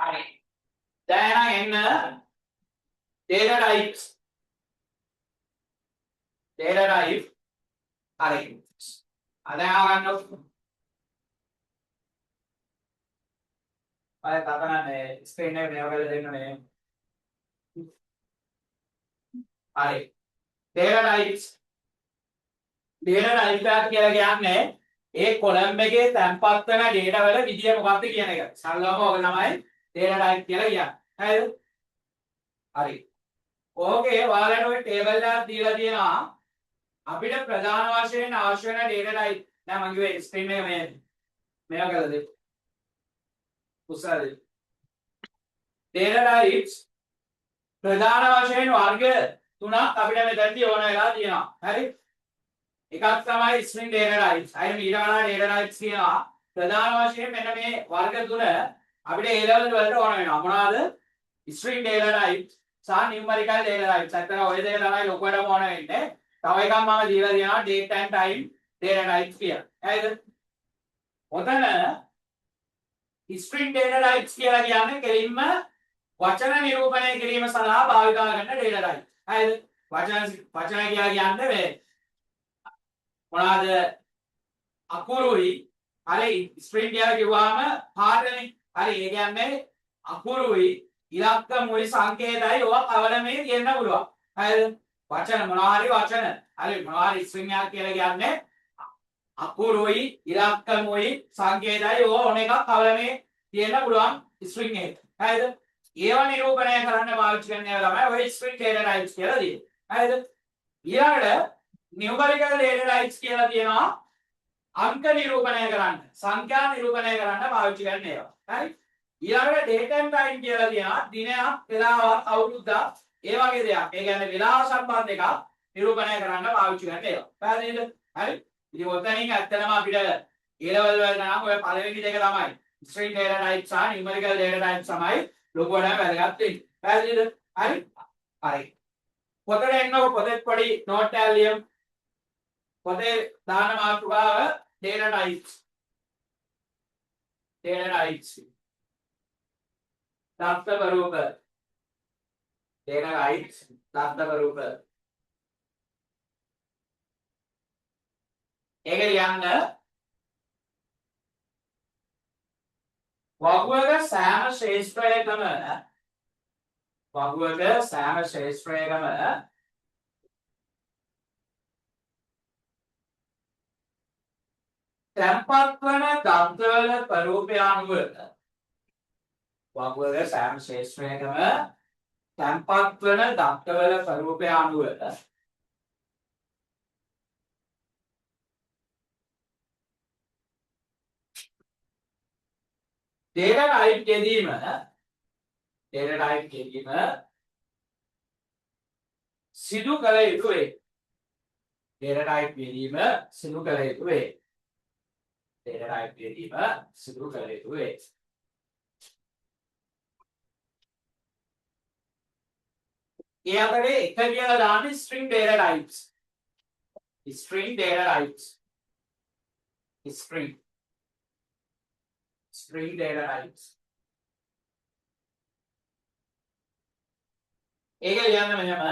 හරි. දැන් එන්න data types. Data type. හරි. අද ආගන්න අය තකනනේ ස්ක්‍රීන් එක මේව කරලා දෙන්න මේ. හරි. data types. data type එක කියලා කියන්නේ ඒ කොලම් එකේ තැන්පත් වෙන data වල විදිය මොකක්ද කියන එක. සරලවම ඔක තමයි data type කියලා කියන්නේ. හරිද? හරි. ඕකේ ඔයාලට ඔය ටේබල් එකක් දීලා තියෙනවා. අපිට ප්‍රධාන වශයෙන් අවශ්‍ය වෙන data type. දැන් මම කිව්වේ ස්ක්‍රීන් එක මේව කරලා දෙන්න. උසාවි. data types ප්‍රධාන වශයෙන් වර්ග තුනක් අපිට මෙතනදී ඕන වෙලා තියෙනවා. හරි? එකක් තමයි string data types. අයින ඊට වඩා data types කියනවා. ප්‍රධාන වශයෙන් මෙන්න මේ වර්ග තුන අපිට A level වලට ඕන වෙනවා. මොනවාද? string data types සහ numerical data types. අතන ඔය දෙක තමයි ලොකුවටම ඕන වෙන්නේ. තව එකක් මම දීලා තියෙනවා date and time data types කියලා. හරිද? ඔතන string data types කියලා කියන්නේ කෙලින්ම වචන නිරූපණය කිරීම සඳහා භාවිත කරන data type. හරිද? වචන කියලා කියන්නේ මේ මොනවාද? අකුරුයි. හරි string කියලා කිව්වම පාඩනේ. හරි ඒ කියන්නේ අකුරුයි ඉලක්කමුයි සංකේතයි ඔවා කවලමේ කියන්න පුළුවන්. හරිද? වචන මොනවා හරි වචන. හරි මොනවා හරි string එකක් කියලා කියන්නේ අකුරුයි ඉලක්කමුයි සංකේතයි ඕවා ඕන එකක් කවලමේ කියන්න පුළුවන් string එක. හරිද? ඒවා නිරූපණය කරන්න පාවිච්චි කරන ඒවා තමයි ඔය string data types කියලා දෙන්නේ. හරිද? ඊළඟට numerical data types කියලා තියෙනවා අංක නිරූපණය කරන්න, සංඛ්‍යා නිරූපණය කරන්න පාවිච්චි කරන ඒවා. හරි? ඊළඟට date and time කියලා තියෙනවා දිනයක්, වෙලාවක්, අවුරුද්දක් ඒ වගේ දෙයක්. ඒ කියන්නේ වෙලාව සම්බන්ධ එකක් නිරූපණය කරන්න පාවිච්චි කරන ඒවා. පැහැදිලිද? හරි? ඉතින් ඔතනින් ඇත්තටම අපිට A level වල නම් ඔය පළවෙනි දෙක තමයි. string data types සහ numerical data types තමයි ලොකුවට වැදගත් වෙන්නේ. පැහැදිලිද? හරි? හරි. පොතේ එන්නකො පොතේ පොඩි නෝට් එකක් ලියමු. පොතේ දාන මාතෘකාව data types. data types. දත්තවරූප. data types දත්තවරූප. ඒක ලියන්න වගුවක සෑම ශේෂ්ත්‍රයකම තැන්පත් වන දත්තවල ස්වරූපය අනුව වගුවක සෑම ශේෂ්ත්‍රයකම තැන්පත් වන දත්තවල ස්වරූපය අනුව data type යෙදීම සිදු කළ යුතු වේ. data type යෙදීම සිදු කළ යුතු වේ. data type යෙදීම සිදු කළ යුතු වේ. ඒ අතරේ එක කියලා දාන්නේ string data types. string data types. string data types. ඒක ලියන්න මෙහෙම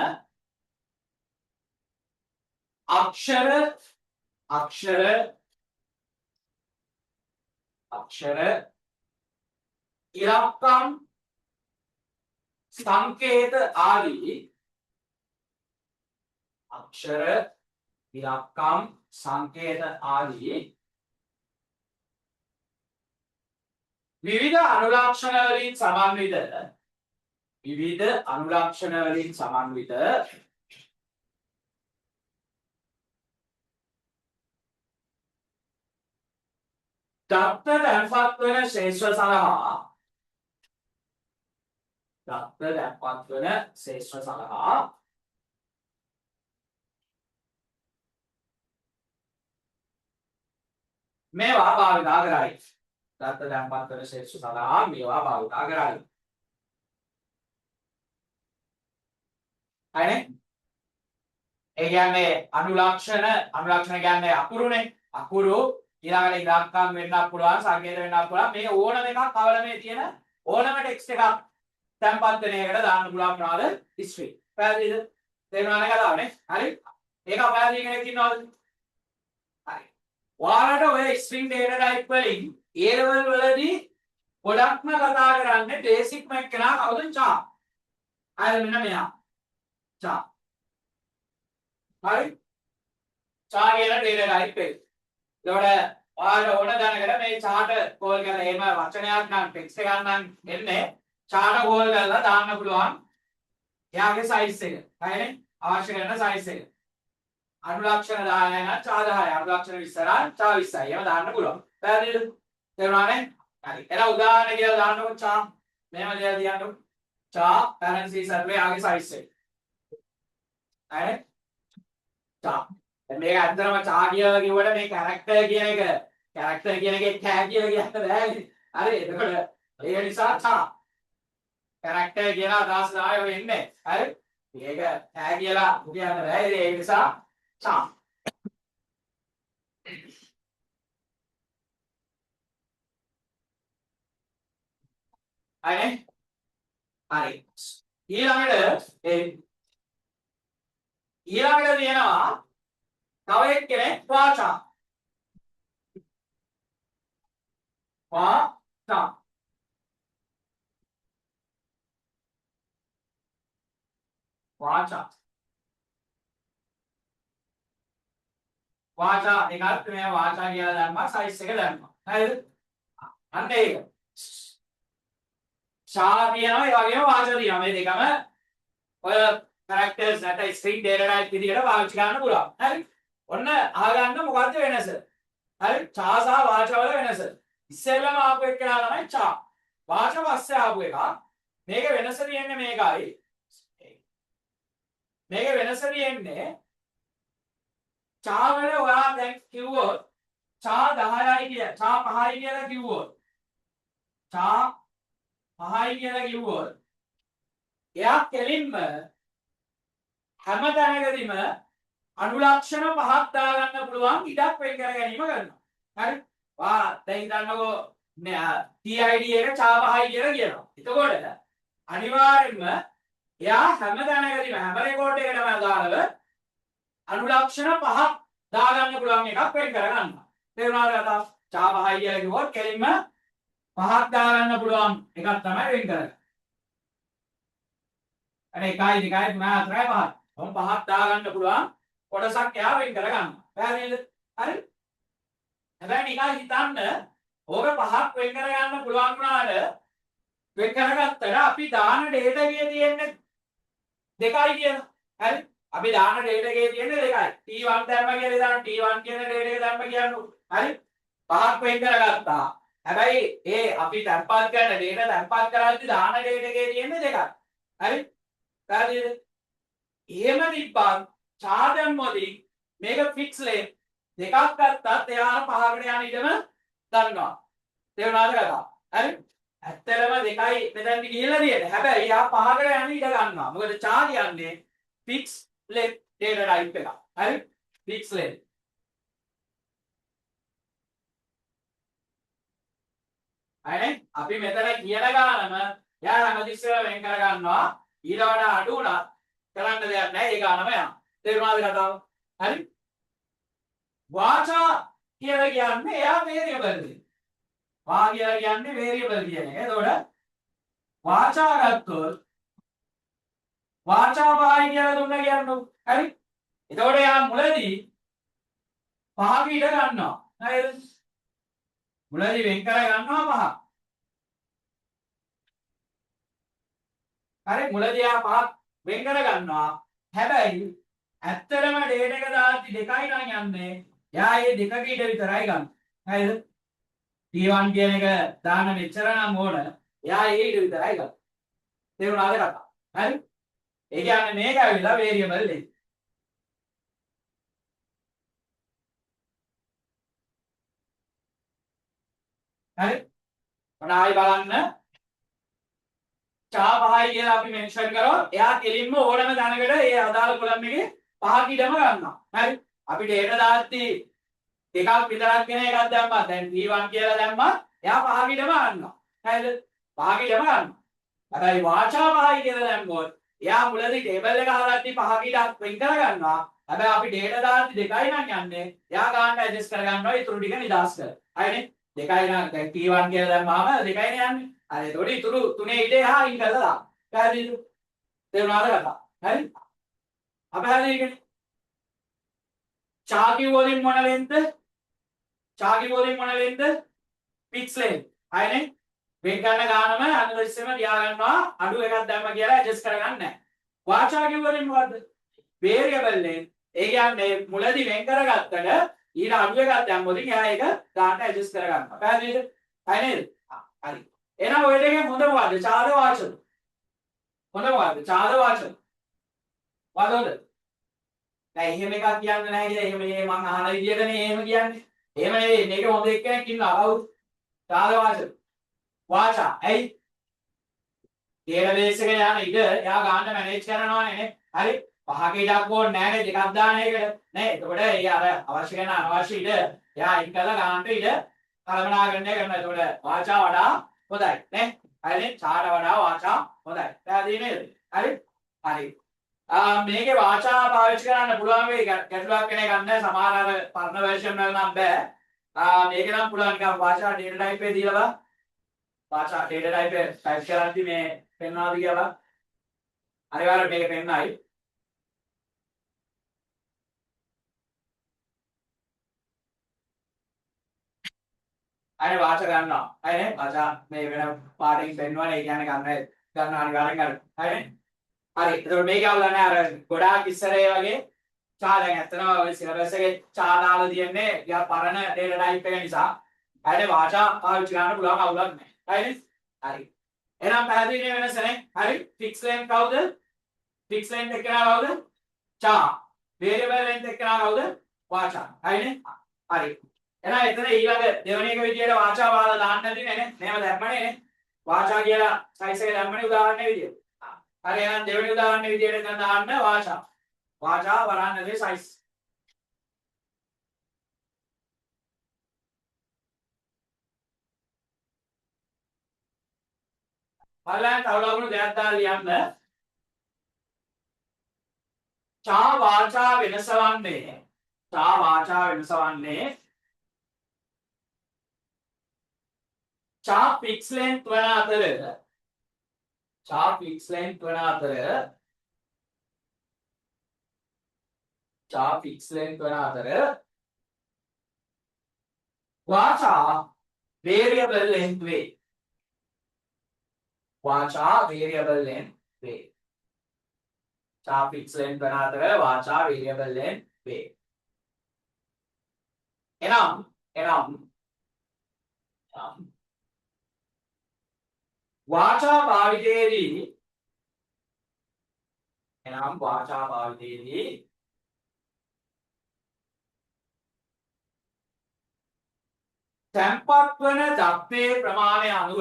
අක්ෂර ඉලක්කම් සංකේත ආදී අක්ෂර ඉලක්කම් සංකේත ආදී විවිධ අනුලක්ෂණ වලින් සමන්විත දත්ත තැන්පත් වන ශේෂ්ත්‍ර සඳහා මේවා භාවිතා කරයි. දත්ත තැන්පත් වන ශේෂ්ත්‍ර සඳහා මේවා භාවිතා කරයි. හරිනේ? ඒ කියන්නේ අනුලක්ෂණ කියන්නේ අකුරුනේ. අකුරු ඊළඟට ඉලක්කම් වෙන්නත් පුළුවන්, සංකේත වෙන්නත් පුළුවන්. මේ ඕනම එකක් කවල මේ තියෙන ඕනම ටෙක්ස්ට් එකක් තැම්පත් වෙන එකට දාන්න පුළුවන් මොනවාද? string. පැහැදිලිද? තේරුණාද කතාවනේ? හරි. ඒක පැහැදිලි කෙනෙක් ඉන්නවද? හරි. ඔයාලට ඔය string data type වලින් A level වලදී ගොඩක්ම කතා කරන්නේ බේසික්ම එක්කලා කවුද? char. අය මෙන්න මෙයා. char. හරි. char කියන data type එක. ඒකට ඔයාලට ඕන දැනගෙන මේ chart කෝල් කරලා එහෙම වචනයක් නම් ටෙක්ස්ට් එකක් නම් එන්නේ chart කෝල් කරලා දාන්න පුළුවන්. එයාගේ size එක. හරිනේ? අවශ්‍ය කරන size එක. අනුලක්ෂණ 10 නම් char 10. අනුලක්ෂණ 20 නම් char 20යි. එහෙම දාන්න පුළුවන්. පැහැදිලිද? තේරුණානේ? හරි. එහෙනම් උදාහරණ කියලා දාන්නකො char. මෙහෙම දෙයක් තියන්නකො. char parentheses අරගෙන එයාගේ size එක. හරිනේ? char. දැන් මේක ඇත්තටම char කියලා කිව්වට මේ character කියන එක කැරක්ටර් කියන එකේ කෑ කියලා කියන්න බෑනේ. හරි. එතකොට ඒ නිසා char. කැරක්ටර් කියලා අදහස් ආයෙ ඔය එන්නේ. හරි. මේක කෑ කියලා කියන්න බෑ. ඒ නිසා char. හරි. හරි. ඊළඟට තියෙනවා තව එක්කෙනෙක් වාචා. වාචා. වාචා. වාචා එකත් මේ වාචා කියලා දැම්මා සයිස් එක දැම්මා. හරිද? අන්න ඒක. ශා කියනවා ඒ වගේම වාචා තියෙනවා. මේ දෙකම ඔය characters නැත්නම් string data type විදිහට පාවිච්චි කරන්න පුළුවන්. හරි? ඔන්න අහගන්න මොකද්ද වෙනස? හරි? ඡා සහ වාචා වල වෙනස. ඉස්සෙල්ලම ආපු එක තමයි ඡා. වාචා පස්සේ ආපු එක. මේක වෙනස තියෙන්නේ මේකයි. මේක වෙනස තියෙන්නේ ඡා වල ඔයා දැන් කිව්වොත් ඡා 10යි කියලා ඡා 5යි කියලා කිව්වොත් ඡා 5යි කියලා කිව්වොත් එයා කෙලින්ම හැම තැනකදීම අනුලක්ෂණ පහක් දාගන්න පුළුවන් ඉඩක් වෙන් කර ගැනීම කරනවා. හරි? වා දැන් හිතන්නකෝ TID එක ඡා 5යි කියලා කියනවා. එතකොට අනිවාර්යෙන්ම එයා හැම තැනකදීම හැම රෙකෝඩ් එකකටම අදාළව අනුලක්ෂණ පහක් දාගන්න පුළුවන් එකක් වෙන් කර ගන්නවා. තේරුණාද කතාව? ඡා 5යි කියලා කිව්වොත් කෙලින්ම පහක් දාගන්න පුළුවන් එකක් තමයි වෙන් කරන්නේ. අනේ 1 2 3 4 5. මොම් පහක් දාගන්න පුළුවන් කොටසක් එයා වෙන් කර ගන්නවා. පැහැදිලිද? හරි? හැබැයි නිකන් හිතන්න ඕක පහක් වෙන් කර ගන්න පුළුවන් වුණාට වෙන් කරගත්තට අපි දාන ඩේටා එකේ තියෙන්නේ දෙකයි කියලා. හරි? අපි දාන ඩේටා එකේ තියෙන්නේ දෙකයි. T1 දැම්ම කියලා දාන T1 කියන ඩේටා එක දැම්ම කියන්නකො. හරි? පහක් වෙන් කරගත්තා. හැබැයි ඒ අපි තැම්පත් කරන ඩේටා තැම්පත් කරද්දී දාන ඩේටා එකේ තියෙන්නේ දෙකයි. හරි? පැහැදිලිද? එහෙම තිබ්බත් ඡා දැම්මොදී මේක ෆික්ස් ලෙන්ත් දෙකක් ගත්තත් එයා පහකට යන ඉඩම ගන්නවා. තේරුණාද කතාව? හරි? ඇත්තටම දෙකයි මෙතනදි ගිහිල්ලා තියෙන්නේ. හැබැයි එයා පහකට යන ඉඩ ගන්නවා. මොකද ඡා කියන්නේ ෆික්ස් ලෙන්ත් ඩේටා ටයිප් එකක්. හරි? ෆික්ස් ලෙන්ත්. හරිනේ? අපි මෙතන කියන ගානම එයා හැමතිස්සෙම වෙන් කර ගන්නවා. ඊට වඩා අඩු උනත් කරන්න දෙයක් නැහැ. ඒ ගානම යනවා. තේරුණාද කතාව? හරි? වාචා කියලා කියන්නේ එයා වේරියබල් දෙයක්. වා කියලා කියන්නේ වේරියබල් කියන එක. එතකොට වාචා ගත්තොත් වාචා පහයි කියලා දුන්නා කියන්නකො. හරි? එතකොට එයා මුලදී පහක ඉඩ ගන්නවා. හරිද? මුලදී වෙන් කර ගන්නවා පහ. හරි මුලදී එයා පහක් වෙන් කර ගන්නවා. හැබැයි ඇත්තටම ඩේටා එක දාද්දි දෙකයි නම් යන්නේ. එයා මේ දෙකක ඉඩ විතරයි ගන්න. හරිද? T1 කියන එක දාන්න මෙච්චර නම් ඕන. එයා ඒ ඉඩ විතරයි ගන්න. තේරුණාද කතාව? හරි? ඒ කියන්නේ මේක ඇවිල්ලා වේරියබල් එක. හරි? ඔන්න ආයි බලන්න. ඡා 5යි කියලා අපි මෙන්ෂන් කරොත් එයා කෙලින්ම ඕනම දැනකට ඒ අදාළ කොලම් එකේ පහක ඉඩම ගන්නවා. හරි? අපි ඩේටා දාද්දි දෙකක් විතරක් වෙන එකක් දැම්මා. දැන් T1 කියලා දැම්මා. එයා පහක ඉඩම ගන්නවා. හරිද? පහකිටම ගන්නවා. හැබැයි වාචා පහයි කියලා දැම්මොත් එයා මුලදී ටේබල් එක හදද්දි පහකිටක් වෙන් කර ගන්නවා. හැබැයි අපි ඩේටා දාද්දි දෙකයි නම් යන්නේ. එයා ගන්න ඇඩ්ජස්ට් කර ගන්නවා ඊටු ටික නිදාස් කර. හරිනේ? දෙකයි නම් දැන් P1 කියලා දැම්මාම දෙකයිනේ යන්නේ. හරි ඒතකොට ඊටු තුනේ ඉඩේ හා අයින් කරලා දාන්න. පැහැදිලිද? තේරුණාද කතා? හරි? අපහැදිලිකනේ. චා කිව්වොත් මොන ලෙන්ත? චා කිව්වොත් මොන ලෙන්ත? පික්ස් ලෙන්ත්. හරිනේ? වෙන් ගන්න ගානම අන්න ඉස්සෙම තියා ගන්නවා අඩු එකක් දැම්ම කියලා ඇඩ්ජස්ට් කරගන්න නැහැ. වාචා කිව්වොත් මොකද්ද? වේරියබල් ලෙන්ත්. ඒ කියන්නේ මුලදී වෙන් කරගත්තට ඊට අඩු එකක් දැම්මොත් එයා ඒක ගන්න ඇඩ්ජස්ට් කරගන්නවා. පැහැදිලිද? හරි නේද? හරි. එහෙනම් ඔය දෙකෙන් හොඳ මොකද්ද? චාද වාචද? හොඳ මොකද්ද? චාද වාචද? මොකද? දැන් එහෙම එකක් කියන්න නැහැ කියලා එහෙම මං අහන විදියටනේ එහෙම කියන්නේ. එහෙම නෙවෙයි මේක හොඳ එක්කෙනෙක් ඉන්නවා. කවුද? චාද වාචද? වාචා. ඇයි? ඩේටාබේස් එක යන ඉඩ එයා ගන්න මැනේජ් කරනවානේ නේ. හරි. පහක ඉඩක් ඕනේ නැහැ නේ දෙකක් දාන එකට. නේ. එතකොට ඒ අර අවශ්‍ය කරන අනවශ්‍ය ඉඩ එයා අයින් කරලා ගන්නට ඉඩ කළමනාකරණය කරනවා. එතකොට වාචා වඩා හොඳයි නේ. හරිනේ. චාට වඩා වාචා හොඳයි. පැහැදිලි නේද? හරි. හරි. මේකේ වාචා පාවිච්චි කරන්න පුළුවන් වෙයි ගැටලුවක් කෙනෙක් ගන්න සමහර අර පරණ version වල නම් බෑ. මේක නම් පුළුවන් නිකන් වාචා data type එක දීලා බලන්න. වාචා data type එක ටයිප් කරද්දි මේ පෙන්වනවාද කියලා අනිවාර්යයෙන් මේක පෙන්නයි. අනේ වාචා ගන්නවා. හරිනේ? වාචා මේ වෙන පාඩකින් පෙන්වන්නේ ඒ කියන්නේ ගන්න අනිවාර්යෙන් ගන්න. හරිනේ? හරි. ඒතකොට මේක අවුලන්නේ අර ගොඩාක් ඉස්සරේ වගේ චා දැන් ඇත්තටම ඔය සිලබස් එකේ චා දාලා තියෙන්නේ යා පරණ data type එක නිසා. හරිනේ වාචා පාවිච්චි කරන්න පුළුවන් අවුලක් නැහැ. හරිනේ? හරි. එහෙනම් පැහැදිලි වෙනස නේ? හරි. fix length කවුද? fix length එක කවුද? චා. variable length එක කවුද? වාචා. හරිනේ? හරි. එහෙනම් එතන ඊළඟ දෙවෙනි එක විදියට වාචා වහලා දාන්න නැතිනේ නේ. මේව දැම්මනේ නේ. වාචා කියලා සයිස් එක දැම්මනේ උදාහරණයක් විදියට. හරි එහෙනම් දෙවෙනි උදාහරණයක් විදියට එතන දාන්න වාචා. වාචා වරන්නේ සයිස්. බලන්න තව ලකුණු දෙකක් දාලා ලියන්න. චා වාචා වෙනස වන්නේ. චා වාචා වෙනස වන්නේ චා පික්ස් ලෙන්ත් වන අතර චා පික්ස් ලෙන්ත් වන අතර චා පික්ස් ලෙන්ත් වන අතර වාචා variable length වේ. වාචා variable length වේ. චා පික්ස් ලෙන්ත් වන අතර වාචා variable length වේ. එනම් වාචා භාවිතයේදී තැන්පත් වන දත්තේ ප්‍රමාණය අනුව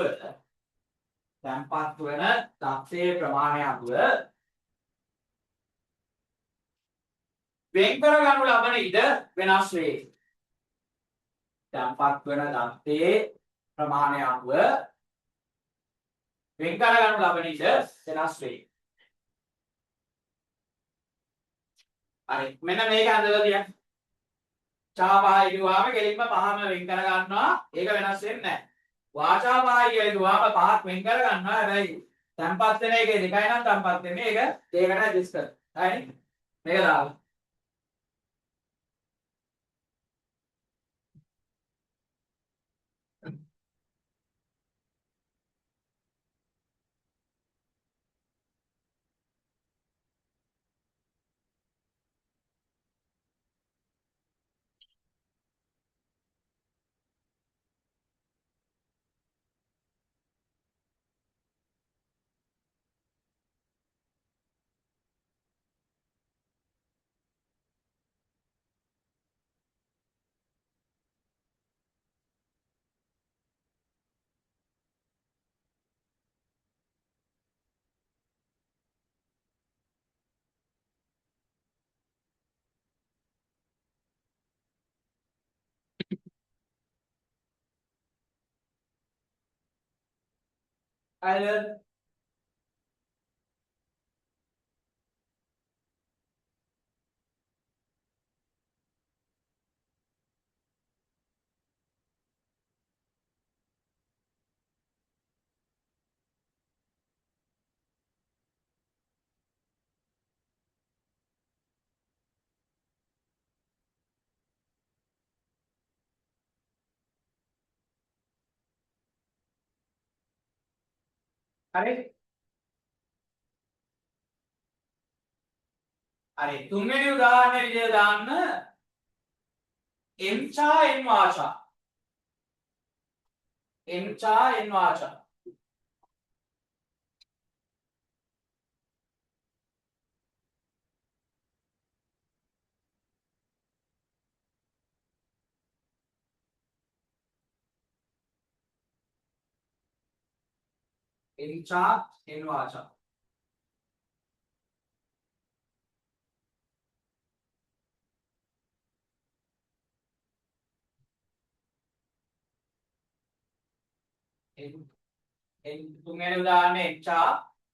වෙන් කර ගනු ලබන ඉඩ වෙනස් වේ. තැන්පත් වන දත්තේ ප්‍රමාණය අනුව වෙන් කර ගනු ලබන ඉඩ වෙනස් වේ. හරි මෙන්න මේක අඳලා තියන්න. චා පහයි කිව්වම කෙලින්ම පහම වෙන් කර ගන්නවා. ඒක වෙනස් වෙන්නේ නැහැ. වාචා පහයි කියලා කිව්වම පහක් වෙන් කර ගන්නවා. හැබැයි තැන්පත් වෙන එකේ දෙකයි නම් තැන්පත් වෙන්නේ. ඒක දෙයකට ඇඩ්ජස්ට් කරලා. හරිනේ? මේක දාලා හරිද? හරි. හරි. තුන්වෙනි උදාහරණය විදිහට දාන්න m cha n vacha. m cha n vacha. m cha n vacha. තුන්වෙනි උදාහරණය m cha.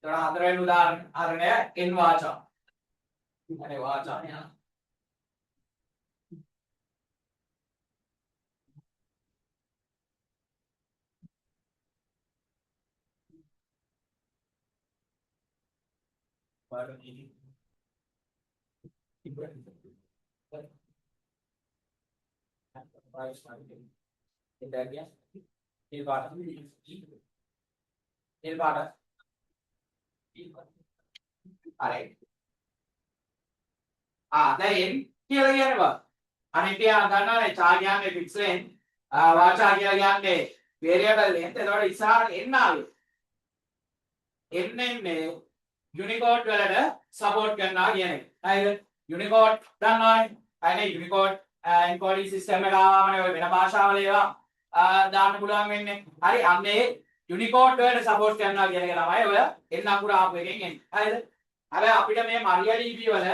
එතකොට හතරවෙනි උදාහරණය n vacha. හරි vacha නේ. දැන් කියලා කියන්නේ බා. අනිත් යා ගන්නවානේ චා කියන්නේ ෆික්ස් ලෙන්ත්. වාචා කියලා කියන්නේ වේරියබල් ලෙන්ත්. එතකොට ඉස්සරහට n ආවේ. n එන්නේ යුනිකෝඩ් වලට සපෝට් කරනවා කියන එක. හරිද? යුනිකෝඩ් දන්නවනේ. හරිනේ යුනිකෝඩ් එන්කෝඩින් සිස්ටම් එක ආවමනේ ඔය වෙන භාෂාවල ඒවා දාන්න පුළුවන් වෙන්නේ. හරි අන්නේ යුනිකෝඩ් වලට සපෝට් කරනවා කියන එක තමයි ඔය n අකුර ආපු එකෙන් එන්නේ. හරිද? හැබැයි අපිට මේ MariaDB වල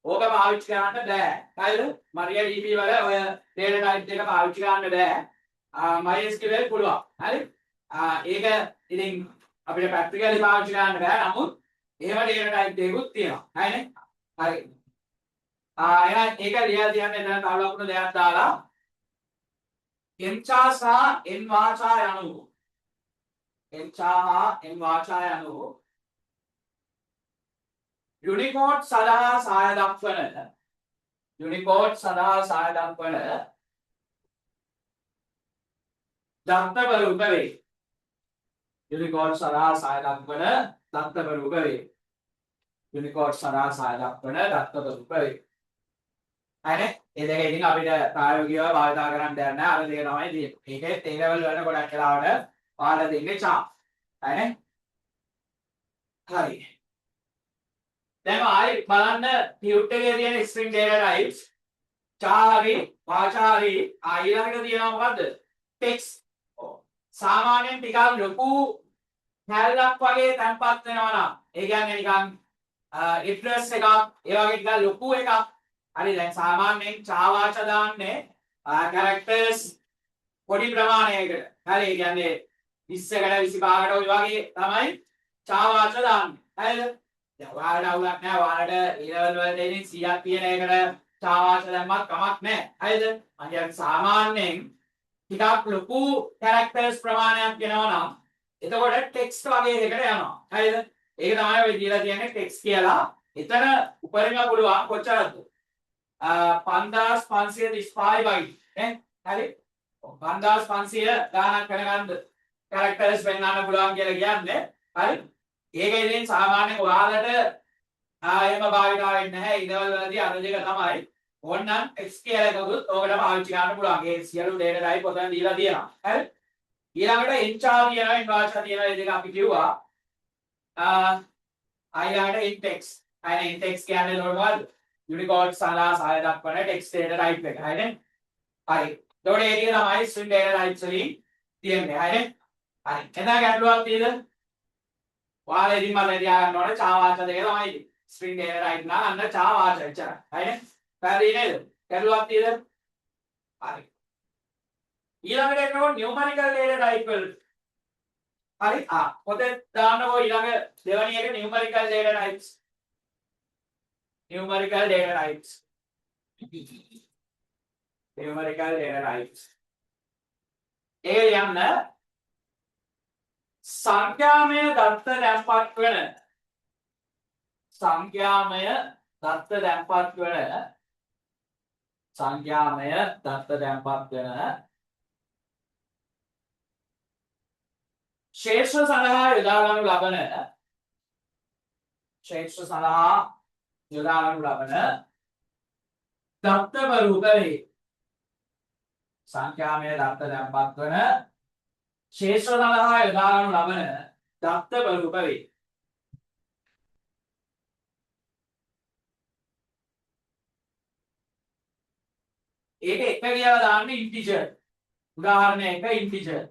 ඕක පාවිච්චි කරන්න බෑ. හරිද? MariaDB වල ඔය data type එක පාවිච්චි කරන්න බෑ. MySQL පුළුවන්. හරි? ඒක ඉතින් අපිට ප්‍රැක්ටිකලි පාවිච්චි කරන්න බෑ. නමුත් එහෙම data type දෙකකුත් තියෙනවා. හරිනේ? හරි. එහෙනම් ඒක ලියලා තියන්න එතන තව ලකුණු දෙකක් දාලා m cha සහ n vacha යනු m cha හා n vacha යනු යුනිකෝඩ් සඳහා සහාය දක්වන යුනිකෝඩ් සඳහා සහාය දක්වන දත්තබරූප වේ. යුනිකෝඩ් සඳහා සහාය දක්වන දත්තබරූප වේ. යුනිකෝඩ් සඳහා සහාය දක්වන දත්තබරූප වේ. හරිනේ? ඒ දෙක ඉතින් අපිට ප්‍රායෝගිකව භාවිත කරන්න දෙයක් නැහැ. අර දෙක තමයි තියෙන්නේ. ඒකේ තේ ලෙවල් වල ගොඩක් වෙලාවට පාඩම් දෙන්නේ චා. හරිනේ? හරි. දැන් ආයි බලන්න ටියුට් එකේ තියෙන string data types cha හරි vacha හරි ඊළඟට තියෙනවා මොකද්ද? text. සාමාන්‍යයෙන් ටිකක් ලොකු හැල්ලක් වගේ තැන්පත් වෙනවා නම් ඒ කියන්නේ නිකන් address එකක් ඒ වගේ ටිකක් ලොකු එකක්. හරි දැන් සාමාන්‍යයෙන් cha vacha දාන්නේ characters පොඩි ප්‍රමාණයකට. හරි ඒ කියන්නේ 20කට 25කට ඔය වගේ තමයි cha vacha දාන්නේ. හරිද? දැන් ඔයාලට අවුලක් නැහැ. ඔයාලට ඊළඟ වල දෙන්නේ 100ක් තියෙන එකට cha vacha දැම්මත් කමක් නැහැ. හරිද? මම කියන්නේ සාමාන්‍යයෙන් ටිකක් ලොකු characters ප්‍රමාණයක් වෙනවා නම් එතකොට text වගේ එකකට යනවා. හරිද? ඒක තමයි ඔය දීලා තියෙන්නේ text කියලා. එතන උපරිම පුළුවන් කොච්චරද? 5535 බයිට් නේ. හරි? 5500 ගානක් කරගන්න characters වෙන්නන්න පුළුවන් කියලා කියන්නේ. හරි? ඒක ඉතින් සාමාන්‍යයෙන් ඔයාලට එහෙම භාවිතා වෙන්නේ නැහැ. ඉදවල වලදී අර දෙක තමයි. ඕනනම් text කියලා එකකුත් ඕකට පාවිච්චි කරන්න පුළුවන්. ඒ සියලු data type ඔතන දීලා තියෙනවා. හරි? ඊළඟට enchar කියනවා envacha කියනවා මේ දෙක අපි කිව්වා. ඊළඟට intex. අනේ intex කියන්නේ මොකක්ද? Unicode සඳහා සහාය දක්වන text data type එක. හරිනේ? හරි. ඒතකොට ඒ ටික තමයි string data types වලින් තියෙන්නේ. හරිනේ? හරි. එතන ගැටලුවක් තියෙද? ඔයාලා ඉතින් මම තියාගන්න ඕනේ cha vacha දෙක තමයි ඉතින්. string data type නම් අන්න cha vacha එච්චරයි. හරිනේ? පැහැදිලි නේද? ගැටලුවක් තියෙද? හරි. ඊළඟට එනකොට numerical data type වල හරි පොතේ දාන්නකෝ ඊළඟ දෙවෙනි එක numerical data types. Numerical data types. Numerical data types. ඒ යන්න සංඛ්‍යාමය දත්ත දැන්පත් වෙන සංඛ්‍යාමය දත්ත දැන්පත් වෙන සංඛ්‍යාමය දත්ත දැන්පත් වෙන ශේෂ්ත්‍ර සඳහා යොදා ගන්නු ලබන ශේෂ්ත්‍ර සඳහා යොදා ගන්නු ලබන දත්ත බරූප වේ. සංඛ්‍යාමය දත්ත දැන්පත් වන ශේෂ්ත්‍ර සඳහා යොදා ගන්නු ලබන දත්ත බරූප වේ. ඒක එක කියලා දාන්න ඉන්ටිජර්. උදාහරණ එක ඉන්ටිජර්.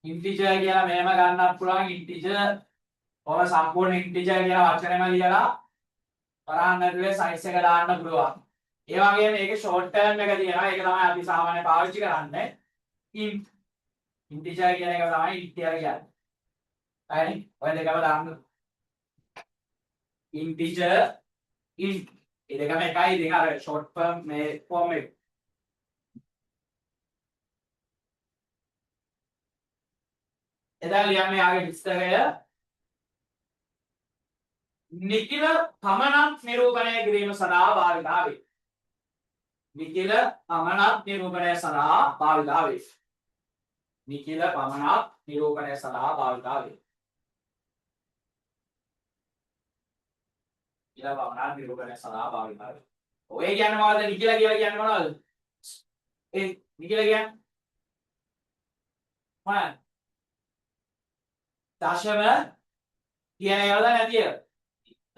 ඉන්ටිජර් කියලා මෙහෙම ගන්නත් පුළුවන් ඉන්ටිජර්. ඔය සම්පූර්ණ ඉන්ටිජර් කියලා වචනයම ලියලා වරහන් ඇතුලේ සයිස් එක දාන්න පුළුවන්. ඒ වගේම මේකේ ෂෝට් ටර්ම් එක තියෙනවා. ඒක තමයි අපි සාමාන්‍යයෙන් පාවිච්චි කරන්නේ. int ඉන්ටිජර් කියන එක තමයි int කියලා කියන්නේ. හරි? ඔය දෙකම දාන්න. ඉන්ටිජර් int ඒ දෙකම එකයි. ඉතින් අර ෂෝට් ෆර්ම් මේ ෆෝම් එක. එදා ලියන්නේ ආගේ විස්තරය නිකිල පමණක් නිරූපණය කිරීම සඳහා භාවිතා වේ. නිකිල පමණක් නිරූපණය සඳහා භාවිතා වේ. නිකිල පමණක් නිරූපණය සඳහා භාවිතා වේ. නිකිල පමණක් නිරූපණය සඳහා භාවිතා වේ. ඔය කියන්නේ මොනවද නිකිල කියලා කියන්නේ මොනවද? ඒ නිකිල කියන්නේ මොනවද? දශම කියන ඒවාද නැති ඒවා.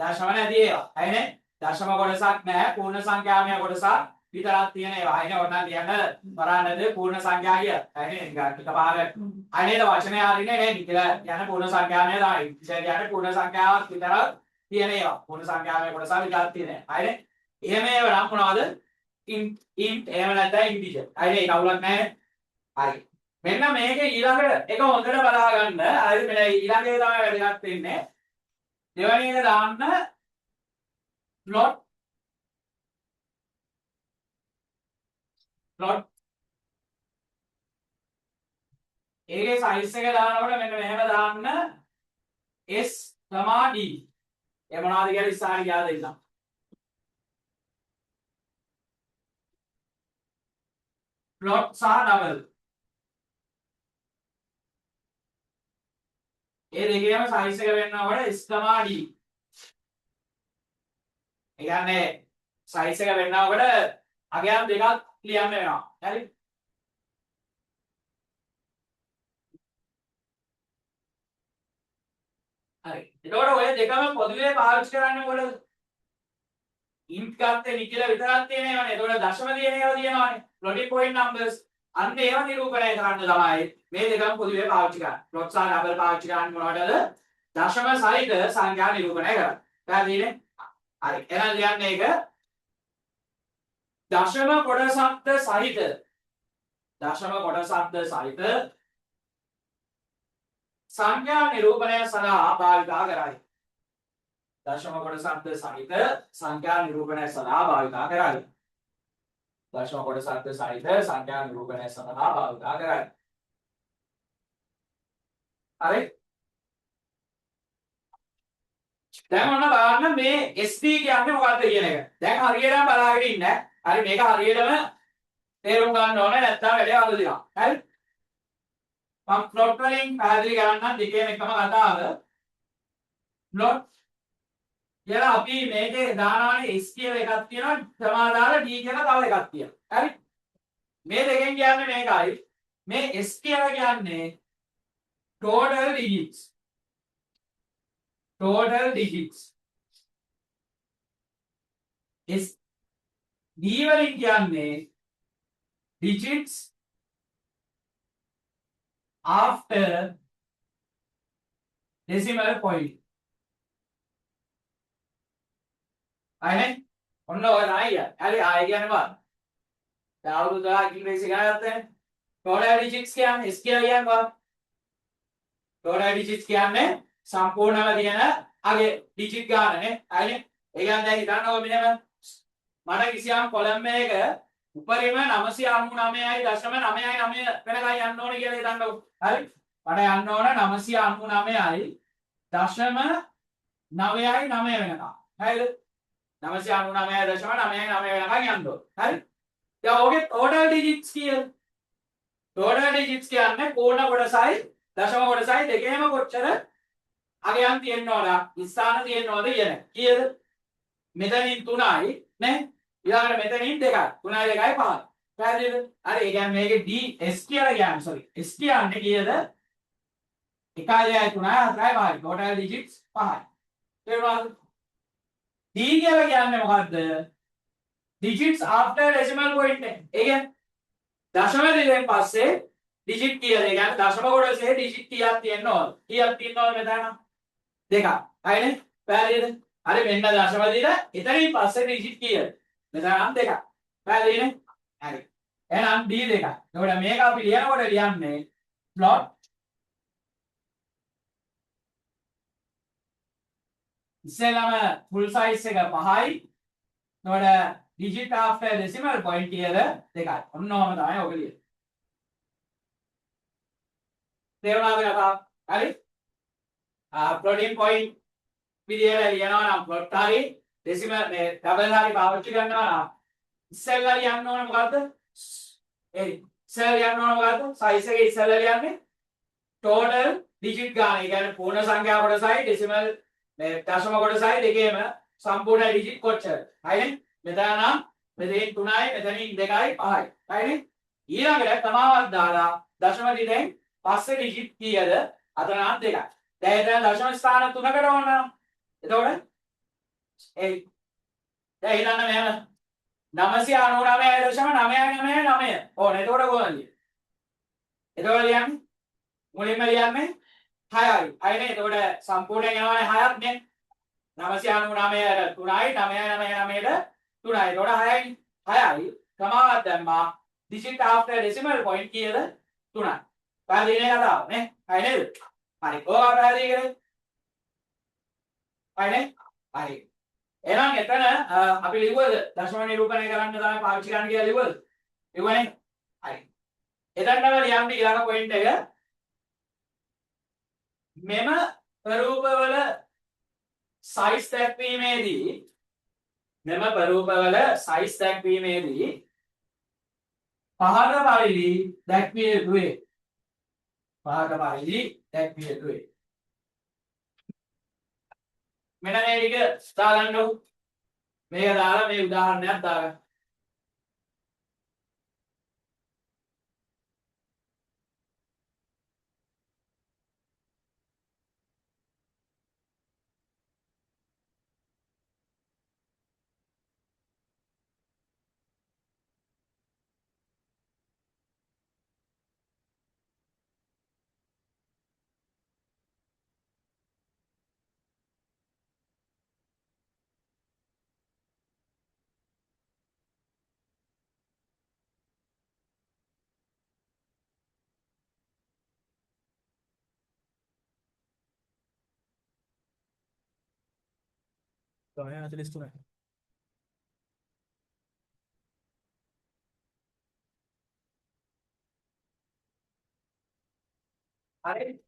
දශම නැති ඒවා. හරිනේ? දශම කොටසක් නැහැ. පූර්ණ සංඛ්‍යාමය කොටසක් විතරක් තියෙන ඒවා. හරිනේ? ඕනනම් කියන්න වරහන්නද පූර්ණ සංඛ්‍යා කිය. හරිනේ? එකපාර අනේද වචනේ හරිනේ නේ? කියලා යන පූර්ණ සංඛ්‍යාමය තමයි. ඉතින් කියන්නේ පූර්ණ සංඛ්‍යාවක් විතරක් තියෙන ඒවා. පූර්ණ සංඛ්‍යාමය කොටසක් විතරක් තියෙන. හරිනේ? එහෙම ඒවා නම් මොනවද? int එහෙම නැත්නම් integer. හරිනේ? ඒක අවුලක් නැහැ. හරි. මෙන්න මේකේ ඊළඟ එක හොඳට බලා ගන්න. හරි මෙන්න ඊළඟ එක තමයි වැදගත් වෙන්නේ. දෙවෙනි එක දාන්න plot ඒකේ size එක දානකොට මෙන්න මෙහෙම දාන්න s, d. ඒ මොනවද කියලා ඉස්සරහ ගියා දෙන්නම්. plot සහ double. ඒ දෙකේම size එක වෙන්නකොට s, d. ඒ කියන්නේ size එක වෙන්නකොට අගයන් දෙකක් ලියන්න වෙනවා. හරි? හරි. එතකොට ඔය දෙකම පොදුවේ පාවිච්චි කරන්නේ මොකද? int ගත්තේ නිකිල විතරක් තියෙන ඒවානේ. එතකොට දශම තියෙන ඒවා තියෙනවානේ. floating point numbers. අන්න ඒවා නිරූපණය කරන්න තමයි මේ දෙකම පොදුවේ පාවිච්චි කරන්නේ. plot සහ double පාවිච්චි කරන්නේ මොනවටද? දශම සහිත සංඛ්‍යා නිරූපණය කරන්න. පැහැදිලිනේ? හරි. එහෙනම් ලියන්නේ ඒක දශම කොටසක්ද සහිත සංඛ්‍යා නිරූපණය සඳහා භාවිතා කරයි. දශම කොටසක්ද සහිත සංඛ්‍යා නිරූපණය සඳහා භාවිතා කරයි. දශම කොටසක්ද සහිත සංඛ්‍යා නිරූපණය සඳහා භාවිතා කරයි. හරි? දැන් ඔන්න බලන්න මේ SD කියන්නේ මොකක්ද කියන එක. දැන් හරියටම බලාගෙන ඉන්න. හරි මේක හරියටම තේරුම් ගන්න ඕනේ නැත්නම් වැඩේ අහුවෙනවා. හරි? මම plot වලින් පැහැදිලි කරන්නම් දෙකේම එකම කතාව. plot කියලා අපි මේකේ දානවානේ S කියලා එකක් තියෙනවා සමාදාන D කියලා තව එකක් තියෙනවා. හරි? මේ දෙකෙන් කියන්නේ මේකයි. මේ S කියලා කියන්නේ total digits. S D වලින් කියන්නේ digits after decimal point. අයනේ ඔන්න ඔය නයි. හරි ආයෙ කියන්නේ මොකක්ද? දැන් අවුරුදු 10 ඉංග්‍රීසි ගණන් ගත්තනේ. total digits කියන්නේ S කියලා කියන්නේ මොකක්ද? total digits කියන්නේ සම්පූර්ණව තියෙන අගේ digit ගානනේ. හරිනේ. ඒ කියන්නේ දැන් හිතන්නකෝ මෙහෙම මට කිසියම් කොලම් එකක උපරිම 999.999 වෙනකන් යන්න ඕනේ කියලා හිතන්නකෝ. හරි? මට යන්න ඕන 999.999 වෙනකන්. හරිද? 999.999 වෙනකන් යන්න ඕන. හරි? දැන් ඔගේ total digits කීයද? total digits කියන්නේ පූර්ණ කොටසයි දශම කොටසයි දෙකේම කොච්චර අගයන් තියෙනවද? ස්ථාන තියෙනවද කියන. කීයද? මෙතනින් 3යි නේ? ඊළඟට මෙතනින් 2යි. 3යි 2යි 5යි. පැහැදිලිද? හරි ඒ කියන්නේ මේකේ DS කියලා කියන්නේ sorry. S කියන්නේ කීයද? 1යි 2යි 3යි 4යි 5යි. total digits 5යි. තේරුණාද? D කියලා කියන්නේ මොකද්ද? digits after decimal point එක. ඒ කියන්නේ දශම දෙකෙන් පස්සේ digit කීයද? ඒ කියන්නේ දශම කොටසේ digit කීයක් තියෙන්න ඕන? කීයක් තියෙනවද මෙතන? දෙකක්. හරිනේ? පැහැදිලිද? හරි මෙන්න දශම දිලා එතනින් පස්සේ digit කීයද? මෙතන නම් දෙකක්. පැහැදිලිනේ? හරි. එහෙනම් D දෙකක්. එතකොට මේක අපි ලියනකොට ලියන්නේ plot ඉස්සෙල්ලාම full size එක 5යි. එතකොට digit after decimal point කීයද? දෙකයි. ඔන්න ඔහම තමයි ඔක ලියන්නේ. තේරුණාද කතාව? හරි? plotting point විදියට ලියනවා නම් plot හරි decimal මේ double හරි පාවිච්චි කරනවා නම් ඉස්සෙල්ලා ලියන්න ඕනේ මොකද්ද? ඉස්සෙල්ලා ලියන්න ඕනේ මොකද්ද? size එකේ ඉස්සෙල්ලා ලියන්නේ total digit ගාන. ඒ කියන්නේ පූර්ණ සංඛ්‍යා කොටසයි decimal මේ දශම කොටසයි දෙකේම සම්පූර්ණ digit කොච්චර. හරිනේ? මෙතන නම් මෙතනින් 3යි මෙතනින් 2යි 5යි. හරිනේ? ඊළඟට තමාවක් දාලා දශම දිනෙන් පස්සේ digit කීයද? අතන නම් 2යි. දැන් එතන දශම ස්ථාන 3කට ඕන නම් එතකොට ඒ දැන් හිතන්න මෙහෙම 999.999 ඕන. එතකොට කොහොමද? එතකොට ලියන්නේ මුලින්ම ලියන්නේ 6යි. අයනේ එතකොට සම්පූර්ණයෙන් යනවානේ 6ක් නේ. 999ට 3යි 999ට 3යි. එතකොට 6යි. 6යි. කමාවක් දැම්මා. digit after decimal point කීයද? 3යි. පැහැදිලිනේ කතාව නේ? හරි නේද? හරි. ඕවා පැහැදිලි කරේ? හරිනේ? හරි. එහෙනම් එතන අපි ලිව්වද දශම නිරූපණය කරන්න තමයි පාවිච්චි කරන්න කියලා ලිව්වද? ලිව්වනේ. හරි. එතනම ලියන්න ඊළඟ පොයින්ට් එක මෙම ප්‍රරූපවල සයිස් දැක්වීමේදී පහත පරිදි දැක්විය යුතුයි. මෙන්න මේ ටික දාගන්නකො. මේක දාලා මේ උදාහරණයක් දාගන්න. Todavía 43. හරි.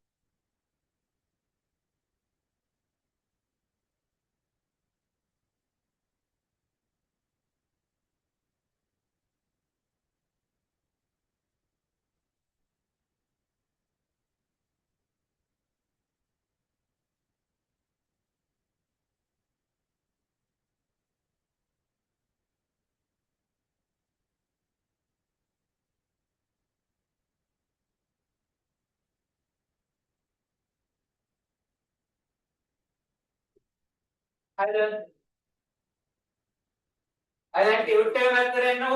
හරිද? අය දැන් ටියුට් එක පැත්තට එන්නකො.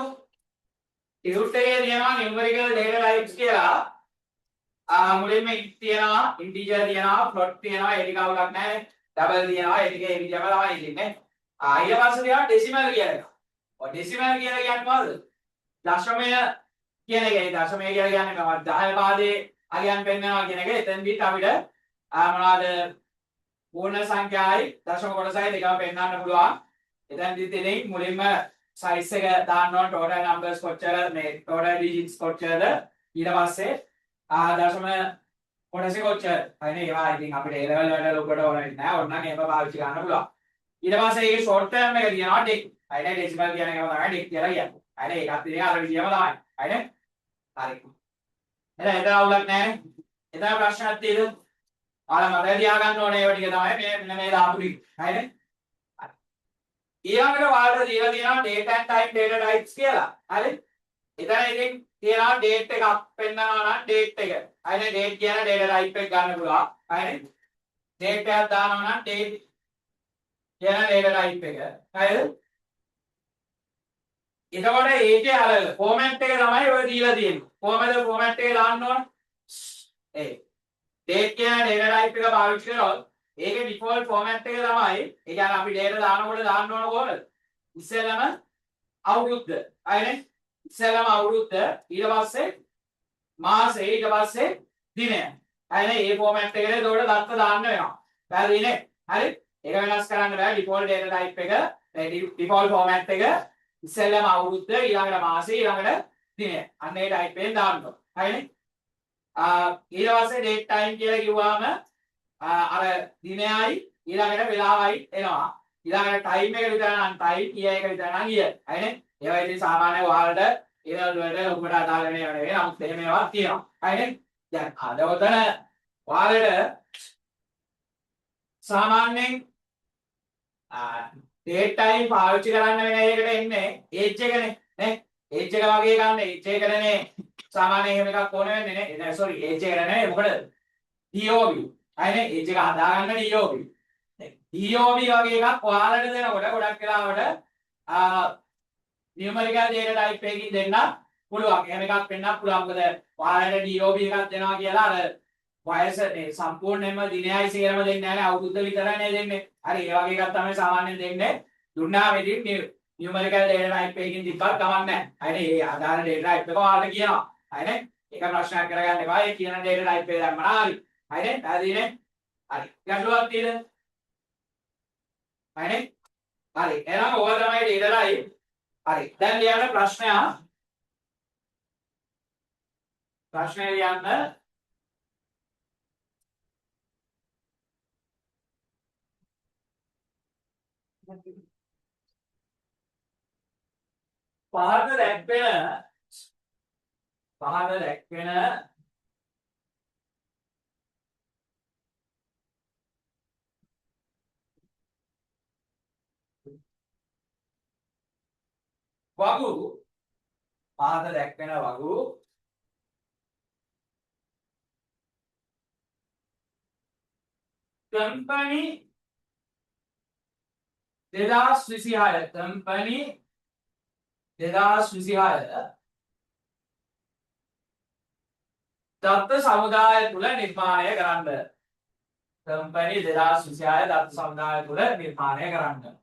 ටියුට් එකේ තියෙනවා numerical data types කියලා. මුලින්ම int තියෙනවා, integer තියෙනවා, float තියෙනවා, ඒ ටික අවුලක් නැහැ. double තියෙනවා, ඒ ටික ඒ විදිහම තමයි ඉන්නේ. ඊට පස්සේ තියෙනවා decimal කියලා එකක්. ඔය decimal කියලා කියන්නේ මොකද්ද? දශමය කියන එකයි දශමය කියලා කියන්නේ මොකක්ද 10 පාදයේ අගයන් පෙන්වනවා කියන එක එතෙන්දිත් අපිට මොනවාද පූර්ණ සංඛ්‍යාවයි දශම කොටසයි දෙකම පෙන්වන්න පුළුවන්. එතෙන්දිත් ඉතින් මුලින්ම සයිස් එක දාන්න ඕන total numbers කොච්චර මේ total digits කොච්චරද ඊට පස්සේ දශම කොටසේ කොච්චර හරිනේ ඒවා ඉතින් අපිට A level වලට ලොකුට ඕනෙ නැහැ ඕනනම් ඒව පාවිච්චි කරන්න පුළුවන්. ඊට පස්සේ ඒකේ short term එක කියනවා dec. හරිනේ decimal කියන එකම තමයි dec කියලා කියන්නේ. හරිනේ ඒකත් ඉතින් අර විදියම තමයි. හරිනේ? හරි. එහෙනම් එතන අවුලක් නැහැ. එතන ප්‍රශ්නයක් තියෙද? ඔයාලා මතක තියාගන්න ඕනේ ඒව ටික තමයි මෙන්න මේ දාපු ටික. හරිනේ? ඊළඟට ඔයාලට දීලා තියෙනවා date and time data types කියලා. හරි? එතන ඉතින් තියෙනවා date එකක් පෙන්නනවා නම් date එක. හරිනේ date කියන data type එක ගන්න පුළුවන්. හරිනේ? date එකක් දානවා නම් date කියන data type එක. හරිද? එතකොට ඒකේ අර format එක තමයි ඔය දීලා තියෙන්නේ. කොහමද format එක දාන්න ඕන? ඒ date කියන data type එක පාවිච්චි කරනොත් ඒකේ default format එක තමයි ඒ කියන්නේ අපි data දානකොට දාන්න ඕන කොහොමද? ඉස්සෙල්ලාම අවුරුද්ද. හරිනේ? ඉස්සෙල්ලාම අවුරුද්ද ඊට පස්සේ මාසෙ ඊට පස්සේ දිනය. හරිනේ? මේ format එකට ඒකට දත්ත දාන්න වෙනවා. පැහැදිලිනේ? හරි? ඒක වෙනස් කරන්න බෑ default data type එක default format එක ඉස්සෙල්ලාම අවුරුද්ද ඊළඟට මාසෙ ඊළඟට දිනය. අන්න ඒ type එකෙන් දාන්න ඕන. හරිනේ? ඊට පස්සේ date time කියලා කිව්වම අර දිනයයි ඊළඟට වෙලාවයි එනවා. ඊළඟට time එක විතර නම් time year එක විතර නම් year. හරිනේ? ඒවා ඉතින් සාමාන්‍ය ඔයාලට ඒවල් වලට ඔබට අදාළ වෙන ඒවා නෙවෙයි. නමුත් එහෙම ඒවා තියෙනවා. හරිනේ? දැන් අද ඔතන ඔයාලට සාමාන්‍යයෙන් date time පාවිච්චි කරන්න වෙන එකට එන්නේ age එකනේ නේ? age එක වගේ ගන්න age එකනේ සාමාන්‍යයෙන් එහෙම එකක් ඕන වෙන්නේ නේ. නෑ sorry age එක නෙවෙයි මොකද? DOB. හරිනේ? age එක හදාගන්න DOB. DOB වගේ එකක් ඔයාලට දෙනකොට ගොඩක් වෙලාවට numerical data type එකකින් දෙන්න පුළුවන්. එහෙම එකක් වෙන්නත් පුළුවන්. මොකද ඔයාලට DOB එකක් දෙනවා කියලා අර වයස මේ සම්පූර්ණයෙන්ම දිනයයි සේරම දෙන්නේ නැහැ නේ අවුරුද්ද විතරනේ දෙන්නේ. හරි ඒ වගේ එකක් තමයි සාමාන්‍යයෙන් දෙන්නේ. දුන්නාම ඉතින් numerical data type එකකින් තිබ්බත් කමක් නැහැ. හරිනේ? ඒ ආදාන data type එක ඔයාලට කියනවා. හරිනේ? ඒක ප්‍රශ්නයක් කරගන්න එපා. ඒ කියන data type එක දැම්මම හරි. හරිනේ? පැහැදිලිනේ? හරි. ගැටලුවක් තියෙද? හරිනේ? හරි. එහෙනම් ඕක තමයි data type. හරි. දැන් ලියන්න ප්‍රශ්නයක්. ප්‍රශ්නය ලියන්න පහත දැක්වෙන වගු පහත දැක්වෙන වගු කම්පැනි 2026 කම්පැනි 2026 දත්ත සමුදාය තුල නිර්මාණය කරන්න. කම්පැනි 2026 දත්ත සමුදාය තුල නිර්මාණය කරන්න.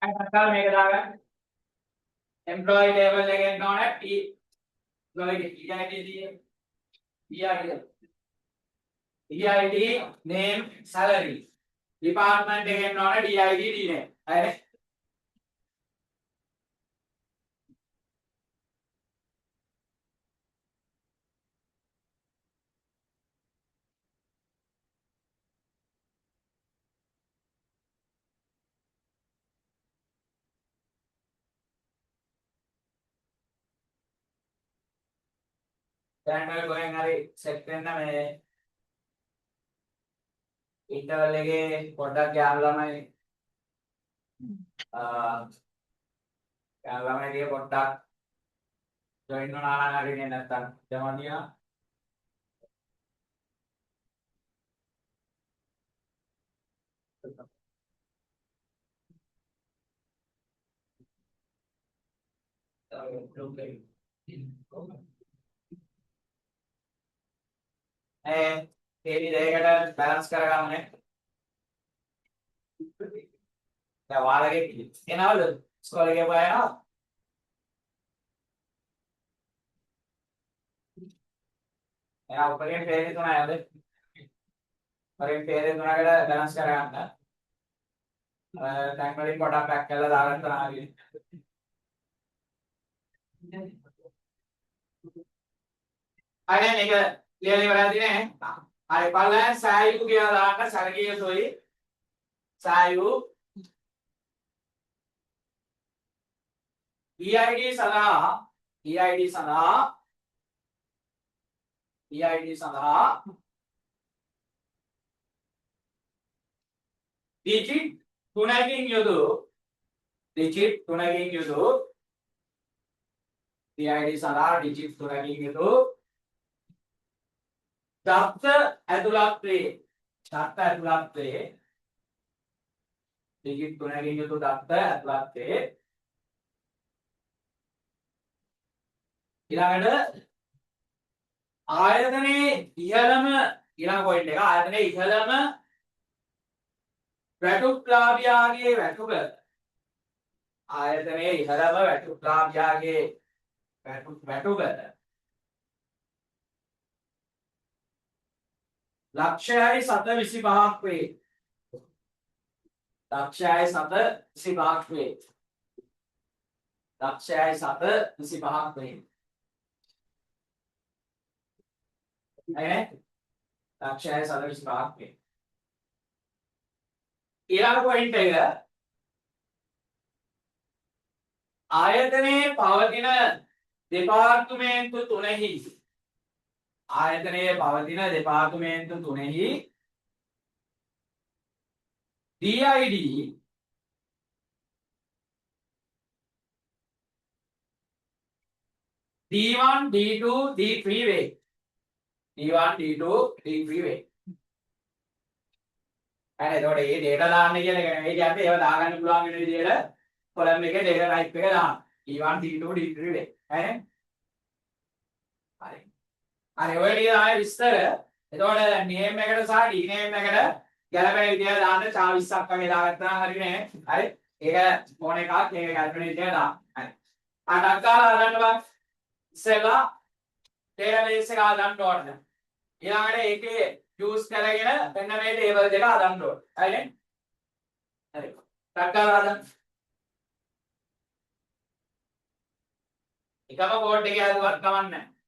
අයිතල් මේක දාගන්න. employee table එකෙන් ඕනේ P employee EID name salary department එකෙන් ඕනේ DID D name. හරිනේ? දැන් ඔය කොහෙන් හරි සෙට් වෙන්න මේ ඉන්ටර්වල් එකේ පොඩ්ඩක් යාළු ළමයි යාළු ළමයි ටික පොඩ්ඩක් ජොයින් වුණා නම් හරියන්නේ නැත්තම් ජමනියා තේරි දෙයකට බැලන්ස් කරගන්න දැන් ඔයාලගේ එනවලු ඉස්කෝලේ ගිහපු අය එනවද එයා උපරිම පේරි තුනයි අද උපරිම පේරි තුනකට බැලන්ස් කරගන්න දැන් වලින් පොඩක් පැක් කරලා දාගන්න තරහාගෙන අනේ මේක ලියලා ඉවරයි නේ හරි බලන්න සායු කියලා දාන්න සර්ගීය සොයි සායු EID සඳහා digit 3කින් යොදු EID සඳහා digit 3කින් යොදු දත්ත ඇතුළත් වේ digit 3කින් යොදු දත්ත ඇතුළත් වේ ඊළඟට ආයතනයේ ඉහළම ඊළඟ පොයින්ට් එක ආයතනයේ ඉහළම වැටුප්ලාභියාගේ වැටුප ආයතනයේ ඉහළම වැටුප්ලාභියාගේ වැටුප ලක්ෂයයි 725ක් වේ ලක්ෂයයි 725ක් වේ ඈ ලක්ෂයයි 725ක් වේ ඊළඟ පොයින්ට් එක ආයතනයේ පවතින දෙපාර්තමේන්තු තුනෙහි DID D1 D2 D3 වේ D1 D2 D3 වේ අනේ එතකොට මේ data දාන්න කියන එක නෙවෙයි කියන්නේ ඒව දාගන්න පුළුවන් වෙන විදිහට කොලම් එකේ data type එක දාන්න D1 D2 D3 වේ හරිනේ හරි හරි ඔය ටික ආයේ විස්තර එතකොට name එකට සහ dname එකට ගැලපෙන විදිහට දාන්න චා 20ක් වගේ දාගත්තා නම් හරිනේ හරි ඒක ඕන එකක් මේක ගැලපෙන විදිහට දාන්න හරි අටක් ගාලා හදන්න බං ඉස්සෙල්ලා database එක හදන්න ඕනේ ඊළඟට ඒකේ use කරගෙන මෙන්න මේ table දෙක හදන්න ඕනේ හරිනේ හරි ටක් ගාලා හදන්න එකම කෝඩ් එකේ හදුවත් කමක් නැහැ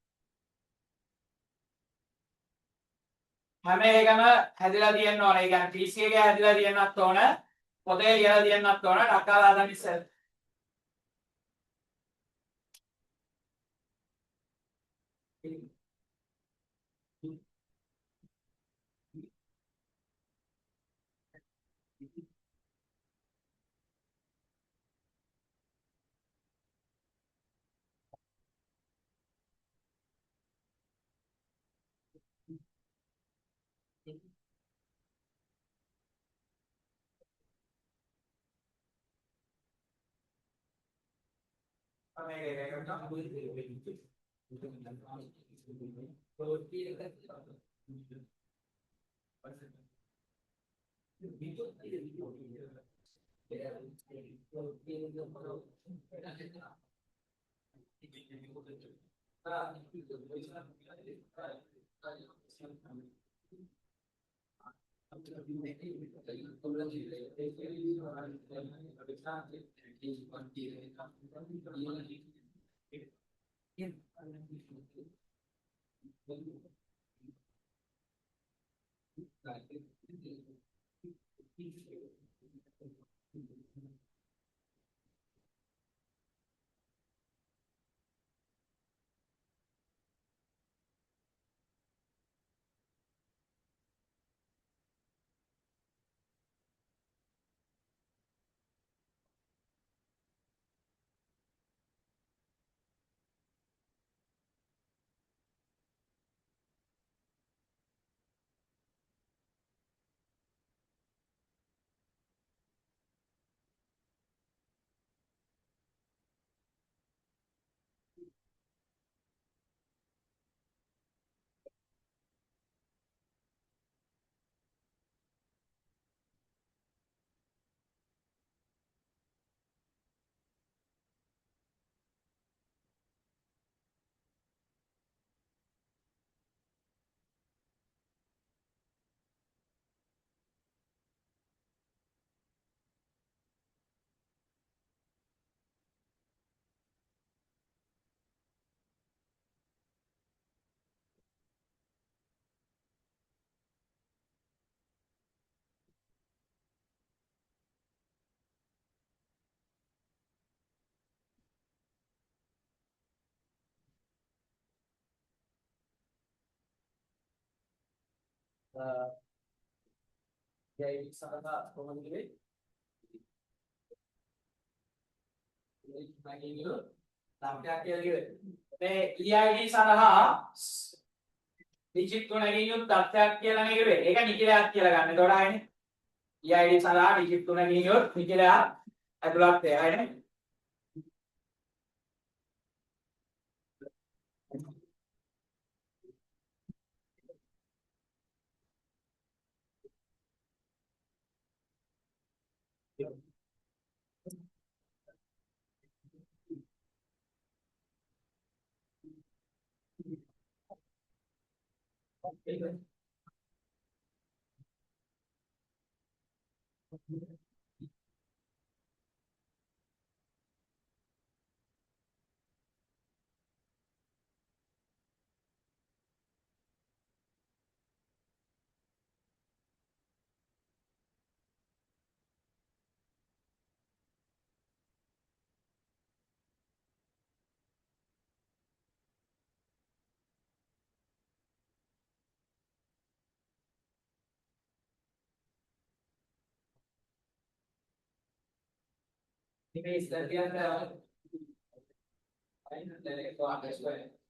හැම එකම හැදිලා තියෙන්න ඕනේ. ඒ කියන්නේ PC එකේ හැදිලා තියෙන්නත් ඕන. පොතේ ලියලා තියෙන්නත් ඕන. ඩක්කාලා හදන්න ඉස්සෙල්ලා. EID සඳහා කොහොමද කිව්වේ? තර්කයක් කියලා කිව්වේ. මේ EID සඳහා ඩිජිට් 3කින් යුත් තර්කයක් කියලා නේ කිව්වේ. ඒක නිකිලයක් කියලා ගන්න. එතකොට ආයේ EID සඳහා ඩිජිට් 3කින් යුත් නිකිලයක් ඇතුළත් වෙයි. Ini istilah